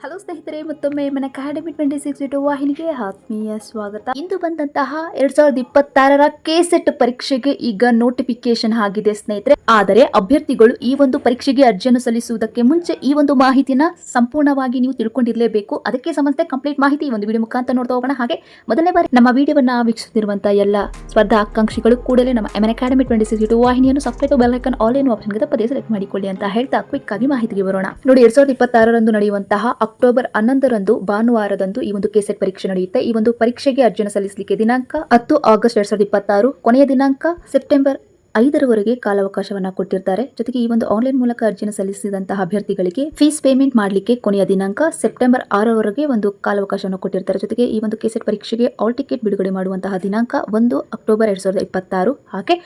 Hello ಸ್ನೇಹಿತರೆ, ಮತ್ತೊಮ್ಮೆ ಮನ ಅಕಾಡೆಮಿ 2062 ವಾಹಿನಿಗೆ ಆತ್ಮೀಯ ಸ್ವಾಗತ. ಇಂದು ಬಂದಂತಹ 2026ರ ಕೆಸೆಟ್ ಪರೀಕ್ಷೆಗೆ ಈಗ ನೋಟಿಫಿಕೇಶನ್ ಆಗಿದೆ ಸ್ನೇಹಿತರೆ. ಆದರೆ ಅಭ್ಯರ್ಥಿಗಳು ಈ ಒಂದು ಪರೀಕ್ಷೆಗೆ ಅರ್ಜಿಯನ್ನು ಸಲ್ಲಿಸುವುದಕ್ಕೆ ಮುಂಚೆ ಈ ಒಂದು ಮಾಹಿತಿನ ಸಂಪೂರ್ಣವಾಗಿ ನೀವು ತಿಳ್ಕೊಂಡಿರಲೇಬೇಕು. ಅದಕ್ಕೆ ಸಂಬಂಧಿಸಿದ ಕಂಪ್ಲೀಟ್ ಮಾಹಿತಿ ಈ ಒಂದು ವಿಡಿಯೋ ಮುಖಾಂತರ ನೋಡ್ತಾ ಹೋಗೋಣ. ಹಾಗೆ ಮೊದಲನೇ ಬಾರಿ ನಮ್ಮ ವಿಡಿಯೋವನ್ನ ವೀಕ್ಷಿಸುತ್ತಿರುವಂತಹ ಎಲ್ಲ ಸ್ಪರ್ಧಾ ಆಕಾಂಕ್ಷಿಗಳು ಕೂಡಲೇ ನಮ್ಮ ಮನ ಅಕಾಡೆಮಿ 2062 ವಾಹಿನಿಯನ್ನು subscribe bell icon all in option ಪದೇ ಸೆಲೆಕ್ಟ್ ಮಾಡಿಕೊಳ್ಳಿ ಅಂತ ಹೇಳ್ತಾ ಕ್ವಿಕ್ ಆಗಿ ಮಾಹಿತಿಗೆ ಬರೋಣ. ನೋಡಿ, 2026ರಂದು ನಡೆಯುವಂತಹ ಅಕ್ಟೋಬರ್ 11ರಂದು ಭಾನುವಾರದಂದು ಈ ಒಂದು ಕೆಸೆಟ್ ಪರೀಕ್ಷೆ ನಡೆಯುತ್ತೆ. ಈ ಒಂದು ಪರೀಕ್ಷೆಗೆ ಅರ್ಜಿಯನ್ನು ಸಲ್ಲಿಸಲಿಕ್ಕೆ ದಿನಾಂಕ 10 ಆಗಸ್ಟ್ 2026, ಕೊನೆಯ ದಿನಾಂಕ ಸೆಪ್ಟೆಂಬರ್ 5ರವರೆಗೆ ಕಾಲಾವಕಾಶವನ್ನ ಕೊಟ್ಟಿರ್ತಾರೆ. ಜೊತೆಗೆ ಈ ಒಂದು ಆನ್ಲೈನ್ ಮೂಲಕ ಅರ್ಜಿಯನ್ನು ಸಲ್ಲಿಸಿದಂತಹ ಅಭ್ಯರ್ಥಿಗಳಿಗೆ ಫೀಸ್ ಪೇಮೆಂಟ್ ಮಾಡಲಿಕ್ಕೆ ಕೊನೆಯ ದಿನಾಂಕ ಸೆಪ್ಟೆಂಬರ್ 6ರವರೆಗೆ ಒಂದು ಕಾಲಾವಕಾಶವನ್ನು ಕೊಟ್ಟಿರ್ತಾರೆ. ಜೊತೆಗೆ ಈ ಒಂದು ಕೆಸೆಟ್ ಪರೀಕ್ಷೆಗೆ ಆಲ್ ಟಿಕೆಟ್ ಬಿಡುಗಡೆ ಮಾಡುವಂತಹ ದಿನಾಂಕ 1 ಅಕ್ಟೋಬರ್ 2026. ಹಾಗೆ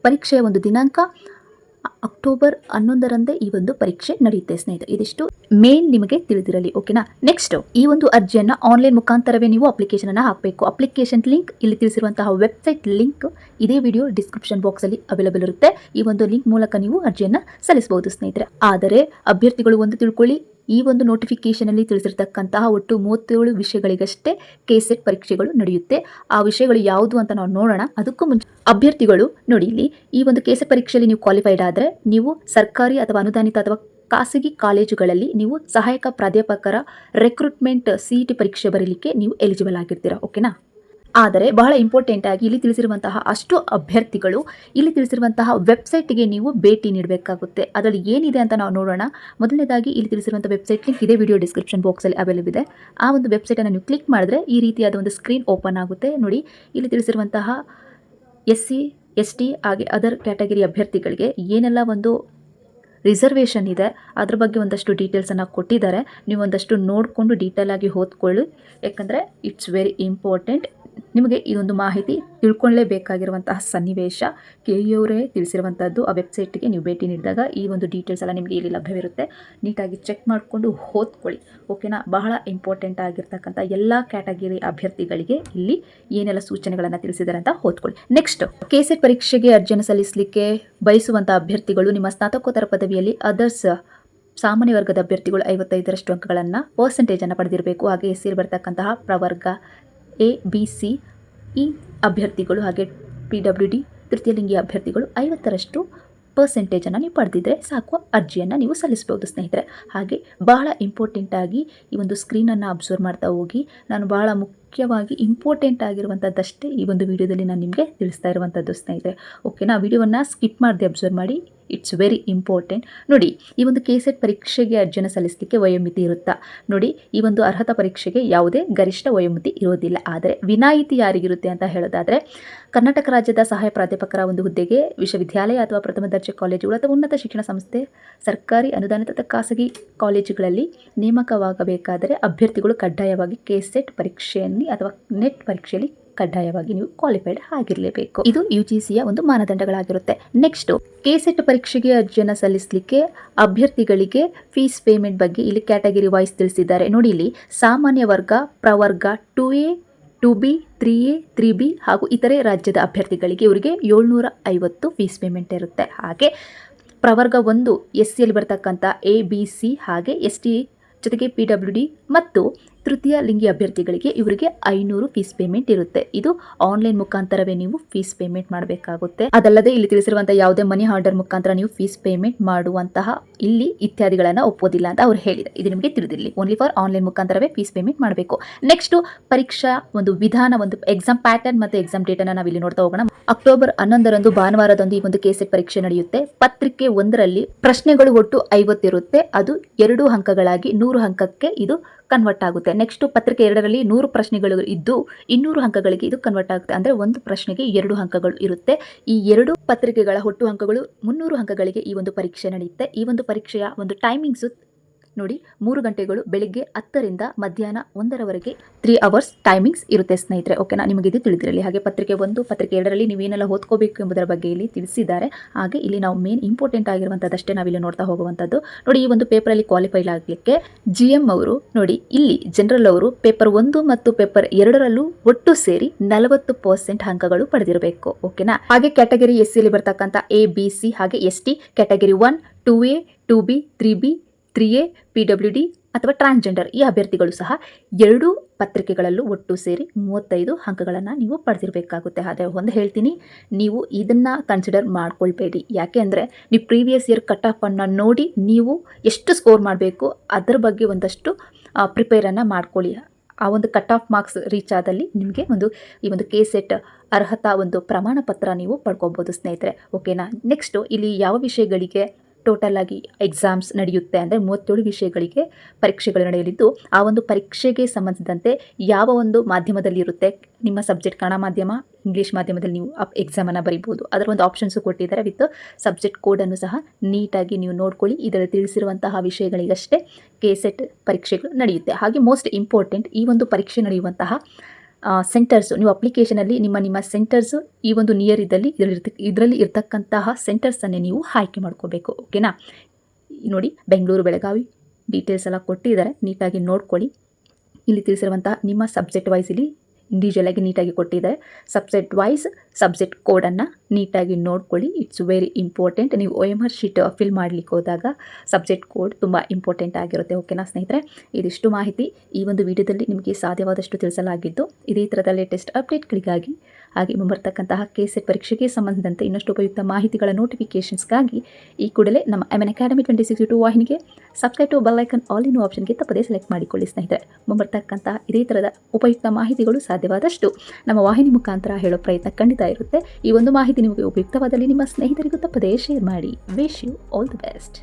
ಪರೀಕ್ಷೆಯ ಒಂದು ದಿನಾಂಕ ಅಕ್ಟೋಬರ್ 11ರಂದೇ ಈ ಒಂದು ಪರೀಕ್ಷೆ ನಡೆಯುತ್ತೆ ಸ್ನೇಹಿತರೆ. ಇದಿಷ್ಟು ಮೇನ್ ನಿಮಗೆ ತಿಳಿದಿರಲಿ, ಓಕೆನಾ. ನೆಕ್ಸ್ಟ್, ಈ ಒಂದು ಅರ್ಜಿಯನ್ನ ಆನ್ಲೈನ್ ಮುಖಾಂತರವೇ ನೀವು ಅಪ್ಲಿಕೇಶನ್ ಅನ್ನ ಹಾಕಬೇಕು. ಅಪ್ಲಿಕೇಶನ್ ಲಿಂಕ್ ಇಲ್ಲಿ ತಿಳಿಸಿರುವಂತಹ ವೆಬ್ಸೈಟ್ ಲಿಂಕ್ ಇದೇ ವಿಡಿಯೋ ಡಿಸ್ಕ್ರಿಪ್ಷನ್ ಬಾಕ್ಸ್ ಅಲ್ಲಿ ಅವೈಲೇಬಲ್ ಇರುತ್ತೆ. ಈ ಒಂದು ಲಿಂಕ್ ಮೂಲಕ ನೀವು ಅರ್ಜಿಯನ್ನ ಸಲ್ಲಿಸಬಹುದು ಸ್ನೇಹಿತರೆ. ಆದರೆ ಅಭ್ಯರ್ಥಿಗಳು ಒಂದು ತಿಳ್ಕೊಳ್ಳಿ, ಈ ಒಂದು ನೋಟಿಫಿಕೇಶನ್ ಅಲ್ಲಿ ತಿಳಿಸಿರ್ತಕ್ಕಂತಹ ಒಟ್ಟು 37 ವಿಷಯಗಳಿಗಷ್ಟೇ ಕೆಸೆಟ್ ಪರೀಕ್ಷೆಗಳು ನಡೆಯುತ್ತೆ. ಆ ವಿಷಯಗಳು ಯಾವುದು ಅಂತ ನಾವು ನೋಡೋಣ. ಅದಕ್ಕೂ ಮುಂಚೆ ಅಭ್ಯರ್ಥಿಗಳು ನೋಡಿ, ಇಲ್ಲಿ ಈ ಒಂದು ಕೆಸೆಟ್ ಪರೀಕ್ಷೆಯಲ್ಲಿ ನೀವು ಕ್ವಾಲಿಫೈಡ್ ಆದ್ರೆ ನೀವು ಸರ್ಕಾರಿ ಅಥವಾ ಅನುದಾನಿತ ಅಥವಾ ಖಾಸಗಿ ಕಾಲೇಜುಗಳಲ್ಲಿ ನೀವು ಸಹಾಯಕ ಪ್ರಾಧ್ಯಾಪಕರ ರೆಕ್ರೂಟ್ಮೆಂಟ್ ಸಿಇಟಿ ಪರೀಕ್ಷೆ ಬರೀಲಿಕ್ಕೆ ನೀವು ಎಲಿಜಿಬಲ್ ಆಗಿರ್ತೀರಾ, ಓಕೆನಾ. ಆದರೆ ಬಹಳ ಇಂಪಾರ್ಟೆಂಟ್ ಆಗಿ ಇಲ್ಲಿ ತಿಳಿಸಿರುವಂತಹ ಅಷ್ಟು ಅಭ್ಯರ್ಥಿಗಳು ಇಲ್ಲಿ ತಿಳಿಸಿರುವಂತಹ ವೆಬ್ಸೈಟ್ಗೆ ನೀವು ಭೇಟಿ ನೀಡಬೇಕಾಗುತ್ತೆ. ಅದರಲ್ಲಿ ಏನಿದೆ ಅಂತ ನಾವು ನೋಡೋಣ. ಮೊದಲನೇದಾಗಿ ಇಲ್ಲಿ ತಿಳಿಸಿರುವಂಥ ವೆಬ್ಸೈಟ್ ಲಿಂಕ್ ಇದೇ ವಿಡಿಯೋ ಡಿಸ್ಕ್ರಿಪ್ಷನ್ ಬಾಕ್ಸಲ್ಲಿ ಅವೈಲೇಬಲ್ ಇದೆ. ಆ ಒಂದು ವೆಬ್ಸೈಟನ್ನು ನೀವು ಕ್ಲಿಕ್ ಮಾಡಿದ್ರೆ ಈ ರೀತಿಯಾದ ಒಂದು ಸ್ಕ್ರೀನ್ ಓಪನ್ ಆಗುತ್ತೆ. ನೋಡಿ, ಇಲ್ಲಿ ತಿಳಿಸಿರುವಂತಹ SC ST ಹಾಗೆ ಅದರ್ ಕ್ಯಾಟಗರಿ ಅಭ್ಯರ್ಥಿಗಳಿಗೆ ಏನೆಲ್ಲ ಒಂದು ರಿಸರ್ವೇಷನ್ ಇದೆ ಅದ್ರ ಬಗ್ಗೆ ಒಂದಷ್ಟು ಡೀಟೇಲ್ಸನ್ನು ಕೊಟ್ಟಿದ್ದಾರೆ. ನೀವು ಒಂದಷ್ಟು ನೋಡಿಕೊಂಡು ಡೀಟೇಲ್ ಆಗಿ ಓದ್ಕೊಳ್ಳಿ, ಯಾಕಂದರೆ ಇಟ್ಸ್ ವೆರಿ ಇಂಪಾರ್ಟೆಂಟ್. ನಿಮಗೆ ಇದೊಂದು ಮಾಹಿತಿ ತಿಳ್ಕೊಳ್ಳೇಬೇಕಾಗಿರುವಂತಹ ಸನ್ನಿವೇಶ. KEಯವರೇ ತಿಳಿಸಿರುವಂಥದ್ದು. ಆ ವೆಬ್ಸೈಟ್ಗೆ ನೀವು ಭೇಟಿ ನೀಡಿದಾಗ ಈ ಒಂದು ಡೀಟೇಲ್ಸ್ ಎಲ್ಲ ನಿಮಗೆ ಇಲ್ಲಿ ಲಭ್ಯವಿರುತ್ತೆ. ನೀಟಾಗಿ ಚೆಕ್ ಮಾಡಿಕೊಂಡು ಓದ್ಕೊಳ್ಳಿ, ಓಕೆನಾ. ಬಹಳ ಇಂಪಾರ್ಟೆಂಟ್ ಆಗಿರ್ತಕ್ಕಂಥ ಎಲ್ಲ ಕ್ಯಾಟಗರಿ ಅಭ್ಯರ್ಥಿಗಳಿಗೆ ಇಲ್ಲಿ ಏನೆಲ್ಲ ಸೂಚನೆಗಳನ್ನು ತಿಳಿಸಿದ್ದಾರೆ ಅಂತ ಓದ್ಕೊಳ್ಳಿ. ನೆಕ್ಸ್ಟ್, ಕೆಸೆಟ್ ಪರೀಕ್ಷೆಗೆ ಅರ್ಜಿಯನ್ನು ಸಲ್ಲಿಸಲಿಕ್ಕೆ ಬಯಸುವಂಥ ಅಭ್ಯರ್ಥಿಗಳು ನಿಮ್ಮ ಸ್ನಾತಕೋತ್ತರ ಪದವಿಯಲ್ಲಿ ಅದರ್ಸ್ ಸಾಮಾನ್ಯ ವರ್ಗದ ಅಭ್ಯರ್ಥಿಗಳು 55ರಷ್ಟು ಅಂಕಗಳನ್ನು ಪರ್ಸೆಂಟೇಜನ್ನು ಪಡೆದಿರಬೇಕು. ಹಾಗೆ SC ಬರ್ತಕ್ಕಂತಹ ಪ್ರವರ್ಗ ABC ಈ ಅಭ್ಯರ್ಥಿಗಳು ಹಾಗೆ PWD ತೃತೀಯ ಲಿಂಗಿ ಅಭ್ಯರ್ಥಿಗಳು 50ರಷ್ಟು ಪರ್ಸೆಂಟೇಜನ್ನು ನೀವು ಪಡೆದಿದ್ರೆ ಸಾಕು, ಅರ್ಜಿಯನ್ನು ನೀವು ಸಲ್ಲಿಸಬಹುದು ಸ್ನೇಹಿತರೆ. ಹಾಗೆ ಬಹಳ ಇಂಪಾರ್ಟೆಂಟ್ ಆಗಿ ಈ ಒಂದು ಸ್ಕ್ರೀನನ್ನು ಅಬ್ಸರ್ವ್ ಮಾಡ್ತಾ ಹೋಗಿ. ನಾನು ಬಹಳ ಮುಖ್ಯವಾಗಿ ಇಂಪಾರ್ಟೆಂಟ್ ಆಗಿರುವಂಥದ್ದಷ್ಟೇ ಈ ಒಂದು ವಿಡಿಯೋದಲ್ಲಿ ನಾನು ನಿಮಗೆ ತಿಳಿಸ್ತಾ ಇರುವಂಥದ್ದು ಸ್ನೇಹಿತರೆ, ಓಕೆನಾ. ವಿಡಿಯೋವನ್ನು ಸ್ಕಿಪ್ ಮಾಡದೆ ಅಬ್ಸರ್ವ್ ಮಾಡಿ, ಇಟ್ಸ್ ವೆರಿ ಇಂಪಾರ್ಟೆಂಟ್. ನೋಡಿ, ಈ ಒಂದು ಕೆಸೆಟ್ ಪರೀಕ್ಷೆಗೆ ಅರ್ಜಿಯನ್ನು ಸಲ್ಲಿಸಲಿಕ್ಕೆ ವಯೋಮಿತಿ ಇರುತ್ತಾ? ನೋಡಿ, ಈ ಒಂದು ಅರ್ಹತಾ ಪರೀಕ್ಷೆಗೆ ಯಾವುದೇ ಗರಿಷ್ಠ ವಯೋಮಿತಿ ಇರೋದಿಲ್ಲ. ಆದರೆ ವಿನಾಯಿತಿ ಯಾರಿಗಿರುತ್ತೆ ಅಂತ ಹೇಳೋದಾದರೆ, ಕರ್ನಾಟಕ ರಾಜ್ಯದ ಸಹಾಯ ಪ್ರಾಧ್ಯಾಪಕರ ಒಂದು ಹುದ್ದೆಗೆ ವಿಶ್ವವಿದ್ಯಾಲಯ ಅಥವಾ ಪ್ರಥಮ ದರ್ಜೆ ಕಾಲೇಜುಗಳು ಅಥವಾ ಉನ್ನತ ಶಿಕ್ಷಣ ಸಂಸ್ಥೆ, ಸರ್ಕಾರಿ ಅನುದಾನಿತ ಅಥವಾ ಖಾಸಗಿ ಕಾಲೇಜುಗಳಲ್ಲಿ ನೇಮಕವಾಗಬೇಕಾದರೆ ಅಭ್ಯರ್ಥಿಗಳು ಕಡ್ಡಾಯವಾಗಿ ಕೆಸೆಟ್ ಪರೀಕ್ಷೆಯಲ್ಲಿ ಅಥವಾ ನೆಟ್ ಪರೀಕ್ಷೆಯಲ್ಲಿ ಕಡ್ಡಾಯವಾಗಿ ನೀವು ಕ್ವಾಲಿಫೈಡ್ ಆಗಿರಲೇಬೇಕು. ಇದು UGCಯ ಒಂದು ಮಾನದಂಡಗಳಾಗಿರುತ್ತೆ. ನೆಕ್ಸ್ಟ್, ಕೆಸೆಟ್ ಪರೀಕ್ಷೆಗೆ ಅರ್ಜಿಯನ್ನು ಸಲ್ಲಿಸಲಿಕ್ಕೆ ಅಭ್ಯರ್ಥಿಗಳಿಗೆ ಫೀಸ್ ಪೇಮೆಂಟ್ ಬಗ್ಗೆ ಇಲ್ಲಿ ಕ್ಯಾಟಗರಿ ವೈಸ್ ತಿಳಿಸಿದ್ದಾರೆ. ನೋಡಿ, ಇಲ್ಲಿ ಸಾಮಾನ್ಯ ವರ್ಗ, ಪ್ರವರ್ಗ 2A 2B 3A 3B ಹಾಗೂ ಇತರೆ ರಾಜ್ಯದ ಅಭ್ಯರ್ಥಿಗಳಿಗೆ ಇವರಿಗೆ 750 ಫೀಸ್ ಪೇಮೆಂಟ್ ಇರುತ್ತೆ. ಹಾಗೆ ಪ್ರವರ್ಗ 1 SCಯಲ್ಲಿ ಬರ್ತಕ್ಕಂಥ ABC ಹಾಗೆ ST ಜೊತೆಗೆ PWD ಮತ್ತು ತೃತೀಯ ಲಿಂಗಿ ಅಭ್ಯರ್ಥಿಗಳಿಗೆ ಇವರಿಗೆ 500 ಫೀಸ್ ಪೇಮೆಂಟ್ ಇರುತ್ತೆ. ಇದು ಆನ್ಲೈನ್ ಮುಖಾಂತರವೇ ನೀವು ಫೀಸ್ ಪೇಮೆಂಟ್ ಮಾಡಬೇಕಾಗುತ್ತೆ. ಅದಲ್ಲದೆ ಇಲ್ಲಿ ತಿಳಿಸಿರುವಂತಹ ಯಾವುದೇ ಮನಿ ಆರ್ಡರ್ ಮುಖಾಂತರ ನೀವು ಫೀಸ್ ಪೇಮೆಂಟ್ ಮಾಡುವಂತಹ ಇಲ್ಲಿ ಇತ್ಯಾದಿಗಳನ್ನು ಒಪ್ಪೋದಿಲ್ಲ ಅಂತ ಅವ್ರು ಹೇಳಿದ್ದಾರೆ. ಇದು ನಿಮಗೆ ತಿಳಿದಿರಲಿ. ಓನ್ಲಿ ಫಾರ್ ಆನ್ಲೈನ್ ಮುಖಾಂತರವೇ ಫೀಸ್ ಪೇಮೆಂಟ್ ಮಾಡಬೇಕು. ನೆಕ್ಸ್ಟ್, ಪರೀಕ್ಷಾ ಒಂದು ವಿಧಾನ, ಒಂದು ಎಕ್ಸಾಮ್ ಪ್ಯಾಟರ್ನ್ ಮತ್ತು ಎಕ್ಸಾಮ್ ಡೇಟ್ ಅನ್ನು ನಾವಿಲ್ಲಿ ನೋಡ್ತಾ ಹೋಗೋಣ. ಅಕ್ಟೋಬರ್ 11ರಂದು ಭಾನುವಾರದಂದು ಈ ಒಂದು ಕೆಸೆಟ್ ಪರೀಕ್ಷೆ ನಡೆಯುತ್ತೆ. ಪತ್ರಿಕೆ 1ರಲ್ಲಿ ಪ್ರಶ್ನೆಗಳು ಒಟ್ಟು 50 ಇರುತ್ತೆ. ಅದು 2 ಅಂಕಗಳಾಗಿ 100 ಅಂಕಕ್ಕೆ ಇದು ಕನ್ವರ್ಟ್ ಆಗುತ್ತೆ. ನೆಕ್ಸ್ಟ್, ಪತ್ರಿಕೆ 2ರಲ್ಲಿ 100 ಪ್ರಶ್ನೆಗಳು ಇದ್ದು 200 ಅಂಕಗಳಿಗೆ ಇದು ಕನ್ವರ್ಟ್ ಆಗುತ್ತೆ. ಅಂದರೆ ಒಂದು ಪ್ರಶ್ನೆಗೆ 2 ಅಂಕಗಳು ಇರುತ್ತೆ. ಈ 2 ಪತ್ರಿಕೆಗಳ ಒಟ್ಟು ಅಂಕಗಳು 300 ಅಂಕಗಳಿಗೆ ಈ ಒಂದು ಪರೀಕ್ಷೆ ನಡೆಯುತ್ತೆ. ಈ ಒಂದು ಪರೀಕ್ಷೆಯ ಒಂದು ಟೈಮಿಂಗ್ಸು ನೋಡಿ, 3 ಗಂಟೆಗಳು ಬೆಳಿಗ್ಗೆ 10ರಿಂದ ಮಧ್ಯಾಹ್ನ 1ರವರೆಗೆ 3 ಅವರ್ಸ್ ಟೈಮಿಂಗ್ಸ್ ಇರುತ್ತೆ ಸ್ನೇಹಿತರೆ, ಓಕೆನಾ. ನಿಮಗೆ ಇದು ತಿಳಿದಿರಲಿ. ಹಾಗೆ ಪತ್ರಿಕೆ 1 ಪತ್ರಿಕೆ 2ರಲ್ಲಿ ನೀವೇನೆಲ್ಲ ಓದ್ಕೋಬೇಕು ಎಂಬುದರ ಬಗ್ಗೆ ಇಲ್ಲಿ ತಿಳಿಸಿದ್ದಾರೆ. ಹಾಗೆ ಇಲ್ಲಿ ನಾವು ಮೇನ್ ಇಂಪಾರ್ಟೆಂಟ್ ಆಗಿರುವಂಥದ್ದಷ್ಟೇ ನಾವಿಲ್ಲಿ ನೋಡ್ತಾ ಹೋಗುವಂಥದ್ದು. ನೋಡಿ, ಈ ಒಂದು ಪೇಪರಲ್ಲಿ ಕ್ವಾಲಿಫೈಡ್ ಆಗಲಿಕ್ಕೆ GM ಅವರು ನೋಡಿ, ಇಲ್ಲಿ ಜನರಲ್ ಅವರು ಪೇಪರ್ 1 ಮತ್ತು ಪೇಪರ್ 2ರಲ್ಲೂ ಒಟ್ಟು ಸೇರಿ 40% ಅಂಕಗಳು ಪಡೆದಿರಬೇಕು, ಓಕೆನಾ. ಹಾಗೆ ಕ್ಯಾಟಗರಿ SCಯಲ್ಲಿ ಬರ್ತಕ್ಕಂಥ ABC ಹಾಗೆ ST category 1 2A 2B 3B 3A PWD ಅಥವಾ ಟ್ರಾನ್ಸ್ಜೆಂಡರ್ ಈ ಅಭ್ಯರ್ಥಿಗಳು ಸಹ 2 ಪತ್ರಿಕೆಗಳಲ್ಲೂ ಒಟ್ಟು ಸೇರಿ 35 ಅಂಕಗಳನ್ನು ನೀವು ಪಡೆದಿರಬೇಕಾಗುತ್ತೆ. ಆದರೆ ಒಂದು ಹೇಳ್ತೀನಿ, ನೀವು ಇದನ್ನು ಕನ್ಸಿಡರ್ ಮಾಡ್ಕೊಳ್ಬೇಡಿ. ಯಾಕೆ ಅಂದರೆ ನೀವು ಪ್ರೀವಿಯಸ್ ಇಯರ್ ಕಟ್ ಆಫನ್ನು ನೋಡಿ ನೀವು ಎಷ್ಟು ಸ್ಕೋರ್ ಮಾಡಬೇಕು ಅದರ ಬಗ್ಗೆ ಒಂದಷ್ಟು ಪ್ರಿಪೇರನ್ನು ಮಾಡ್ಕೊಳ್ಳಿ. ಆ ಒಂದು ಕಟ್ ಆಫ್ ಮಾರ್ಕ್ಸ್ ರೀಚ್ ಆದಲ್ಲಿ ನಿಮಗೆ ಈ ಒಂದು KCET ಅರ್ಹತಾ ಒಂದು ಪ್ರಮಾಣ ಪತ್ರ ನೀವು ಪಡ್ಕೊಬೋದು ಸ್ನೇಹಿತರೆ. ಓಕೆನಾ. ನೆಕ್ಸ್ಟು ಇಲ್ಲಿ ಯಾವ ವಿಷಯಗಳಿಗೆ ಟೋಟಲ್ ಆಗಿ ಎಕ್ಸಾಮ್ಸ್ ನಡೆಯುತ್ತೆ ಅಂದರೆ 37 ವಿಷಯಗಳಿಗೆ ಪರೀಕ್ಷೆಗಳು ನಡೆಯಲಿದ್ದು, ಆ ಒಂದು ಪರೀಕ್ಷೆಗೆ ಸಂಬಂಧಿಸಿದಂತೆ ಯಾವ ಒಂದು ಮಾಧ್ಯಮದಲ್ಲಿ ಇರುತ್ತೆ, ನಿಮ್ಮ ಸಬ್ಜೆಕ್ಟ್ ಕನ್ನಡ ಮಾಧ್ಯಮ, ಇಂಗ್ಲೀಷ್ ಮಾಧ್ಯಮದಲ್ಲಿ ನೀವು ಎಕ್ಸಾಮನ್ನು ಬರೀಬೋದು. ಅದರ ಒಂದು ಆಪ್ಷನ್ಸು ಕೊಟ್ಟಿದ್ದಾರೆ ವಿತ್ ಸಬ್ಜೆಕ್ಟ್ ಕೋಡನ್ನು ಸಹ ನೀಟಾಗಿ ನೀವು ನೋಡ್ಕೊಳ್ಳಿ. ಇದರಲ್ಲಿ ತಿಳಿಸಿರುವಂತಹ ವಿಷಯಗಳಿಗಷ್ಟೇ KCET ಪರೀಕ್ಷೆಗಳು ನಡೆಯುತ್ತೆ. ಹಾಗೆ ಮೋಸ್ಟ್ ಇಂಪಾರ್ಟೆಂಟ್, ಈ ಒಂದು ಪರೀಕ್ಷೆ ನಡೆಯುವಂತಹ ಸೆಂಟರ್ಸು, ನೀವು ಅಪ್ಲಿಕೇಶನಲ್ಲಿ ನಿಮ್ಮ ಸೆಂಟರ್ಸು ಈ ಒಂದು ನಿಯರ್ ಇದ್ದಲ್ಲಿ ಇದರಲ್ಲಿ ಇರ್ತಕ್ಕಂತಹ ಸೆಂಟರ್ಸನ್ನೇ ನೀವು ಆಯ್ಕೆ ಮಾಡ್ಕೋಬೇಕು. ಓಕೆನಾ. ನೋಡಿ, ಬೆಂಗಳೂರು, ಬೆಳಗಾವಿ ಡೀಟೇಲ್ಸ್ ಎಲ್ಲ ಕೊಟ್ಟಿದ್ದಾರೆ, ನೀಟಾಗಿ ನೋಡ್ಕೊಳ್ಳಿ. ಇಲ್ಲಿ ತಿಳಿಸಿರುವಂತಹ ನಿಮ್ಮ ಸಬ್ಜೆಕ್ಟ್ ವೈಸ್ ಇಲ್ಲಿ ಇಂಡಿವಿಜುವಲ್ ಆಗಿ ನೀಟಾಗಿ ಕೊಟ್ಟಿದ್ದಾರೆ. ಸಬ್ಜೆಕ್ಟ್ ವೈಸ್ ಸಬ್ಜೆಕ್ಟ್ ಕೋಡನ್ನು ನೀಟಾಗಿ ನೋಡ್ಕೊಳ್ಳಿ. It's very important. ನೀವು OMR ಶೀಟ್ ಫಿಲ್ ಮಾಡಲಿಕ್ಕೆ ಹೋದಾಗ ಸಬ್ಜೆಕ್ಟ್ ಕೋಡ್ ತುಂಬ ಇಂಪಾರ್ಟೆಂಟ್ ಆಗಿರುತ್ತೆ. ಓಕೆನಾ ಸ್ನೇಹಿತರೆ. ಇದಿಷ್ಟು ಮಾಹಿತಿ ಈ ಒಂದು ವಿಡಿಯೋದಲ್ಲಿ ನಿಮಗೆ ಸಾಧ್ಯವಾದಷ್ಟು ತಿಳಿಸಲಾಗಿದ್ದು, ಇದೇ ಥರದ ಲೇಟೆಸ್ಟ್ ಅಪ್ಡೇಟ್ಗಳಿಗಾಗಿ ಹಾಗೆ ಮುಂಬರ್ತಕ್ಕಂತಹ KCET ಪರೀಕ್ಷೆಗೆ ಸಂಬಂಧಿಸಿದಂತೆ ಇನ್ನಷ್ಟು ಉಪಯುಕ್ತ ಮಾಹಿತಿಗಳ ನೋಟಿಫಿಕೇಷನ್ಸ್ಗಾಗಿ ಈ ಕೂಡಲೇ ನಮ್ಮ MN Academy 2062 ವಾಹಿನಿಗೆ subscribe to bell icon all in ಆಪ್ಷನ್ಗೆ ತಪ್ಪದೇ ಸೆಲೆಕ್ಟ್ ಮಾಡಿಕೊಳ್ಳಿ ಸ್ನೇಹಿತರೆ. ಮುಂಬರ್ತಕ್ಕಂತಹ ಇದೇ ಥರದ ಉಪಯುಕ್ತ ಮಾಹಿತಿಗಳು ಸಾಧ್ಯವಾದಷ್ಟು ನಮ್ಮ ವಾಹಿನಿ ಮುಖಾಂತರ ಹೇಳೋ ಪ್ರಯತ್ನ ಖಂಡಿತ ಇರುತ್ತೆ. ಈ ಒಂದು ಮಾಹಿತಿ ನಿಮಗೆ ಉಪಯುಕ್ತವಾದಲ್ಲಿ ನಿಮ್ಮ ಸ್ನೇಹಿತರಿಗೂ ತಪ್ಪದೇ ಶೇರ್ ಮಾಡಿ. Wish you all the best.